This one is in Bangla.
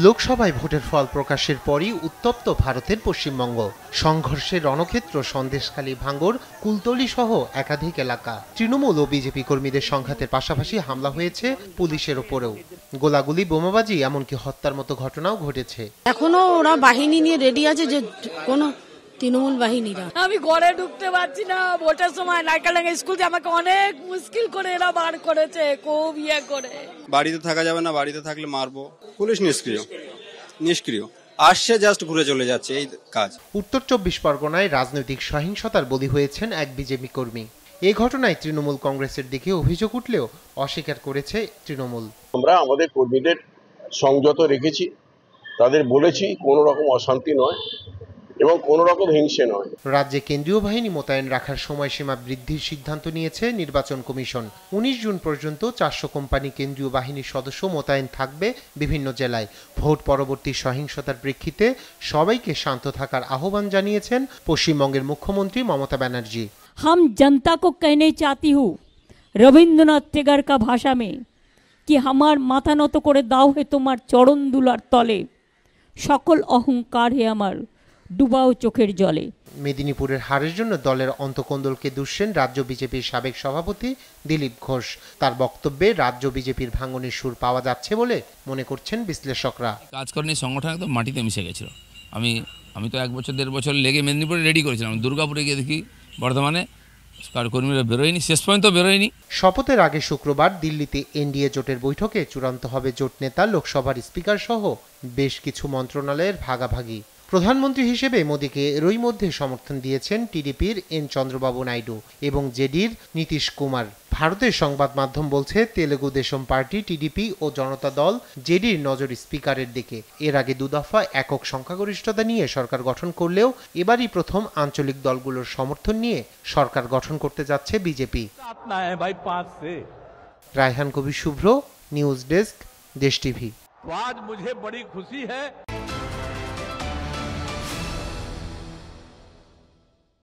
লোকসভায় ভোটের ফল প্রকাশের পরই উত্তপ্ত ভারতের পশ্চিমবঙ্গ। সংঘর্ষের রণক্ষেত্র সন্দেশখালী, ভাঙ্গর, কুলতলি সহ একাধিক এলাকা। তৃণমূল ও বিজেপি কর্মীদের সংঘাতের পাশাপাশি হামলা হয়েছে পুলিশের ওপরেও। গোলাগুলি, বোমাবাজি, এমনকি হত্যার মতো ঘটনাও ঘটেছে। এখনো ওরা বাহিনী নিয়ে রেডি আছে, যে কোনো তৃণমূল বাহিনীরা। আমি ঘরে ঢুকতে পারছি না। ভোটের সময় নাইকালাঙ্গা স্কুল থেকে আমাকে অনেক মুশকিল করে এরা বার করেছে, খুব ইয়ে করে। বাড়িতে থাকা যাবে না, বাড়িতে থাকলে মারবো। পুলিশ নিষ্ক্রিয় আসছে, জাস্ট ঘুরে চলে যাচ্ছে, এই কাজ। উত্তর 24 পরগনায় রাজনৈতিক সহিংসতার বলি হয়েছেন এক বিজেপি কর্মী। এই ঘটনায় তৃণমূল কংগ্রেসের দিকে অভিযোগ উঠলেও অস্বীকার করেছে তৃণমূল। আমরা আমাদের কর্মীদের সংযত রেখেছি, তাদের বলেছি কোনো রকম অশান্তি নয় এবং কোনো রকম হিংসে নয়। রাজ্যে কেন্দ্রীয় বাহিনী মোতায়েন রাখার সময়সীমা বৃদ্ধির সিদ্ধান্ত নিয়েছে নির্বাচন কমিশন। 19 জুন পর্যন্ত 400 কোম্পানি কেন্দ্রীয় বাহিনীর সদস্য মোতায়েন থাকবে বিভিন্ন জেলায়। ভোট পরবর্তী সহিংসতার প্রেক্ষিতে সবাইকে শান্ত থাকার আহ্বান জানিয়েছেন পশ্চিমবঙ্গের মুখ্যমন্ত্রী মমতা ব্যানার্জি। हम जनता को कहने चाहती हूँ रविंद्रनाथ टेगर का भाषा में कि हमार माथा নত করে দাও হে তোমার চরণ দুলার তলে, সকল অহংকার হে আমার ডুবাও চোখের জলে। মেদিনীপুরের হারের জন্য দলের অন্তকোন্দলকে দুষছেন রাজ্য বিজেপির সাবেক সভাপতি দিলীপ ঘোষ। তার বক্তব্যে রাজ্য বিজেপির ভাঙনের সুর পাওয়া যাচ্ছে বলে মনে করছেন বিশ্লেষকরা। কাজকর্মী সংগঠন তো মাটিতে মিশে গেছিল। আমি তো 1 বছর 1.5 বছর লেগে মেদিনীপুরে রেডি করেছিলাম। দুর্গাপুরে গিয়ে দেখি বর্ধমানে কর্মীরা বেরোয়নি, শেষ পর্যন্ত বেরোয়নি। শপথের আগে শুক্রবার দিল্লিতে এনডিএ জোটের বৈঠকে চূড়ান্ত হবে জোট নেতা, লোকসভার স্পিকার সহ বেশ কিছু মন্ত্রণালয়ের ভাগাভাগি। প্রধানমন্ত্রী হিসেবে মোদীকে এরই মধ্যে সমর্থন দিয়েছেন টিডিপির এন চন্দ্রবাবু নাইডু এবং জেডির নীতিশ কুমার। ভারতের সংবাদ মাধ্যম বলছে তেলেগু দেশম পার্টি, টিডিপি ও জনতা দল জেডির নজর স্পিকারের দিকে। এর আগে 2 দফা একক সংখ্যাগরিষ্ঠতা নিয়ে সরকার গঠন করলেও এবারই প্রথম আঞ্চলিক দলগুলোর সমর্থন নিয়ে সরকার গঠন করতে যাচ্ছে বিজেপি। রায়হান কবির শুভ্র, নিউজ ডেস্ক, দেশ টিভি। आज मुझे बड़ी खुशी है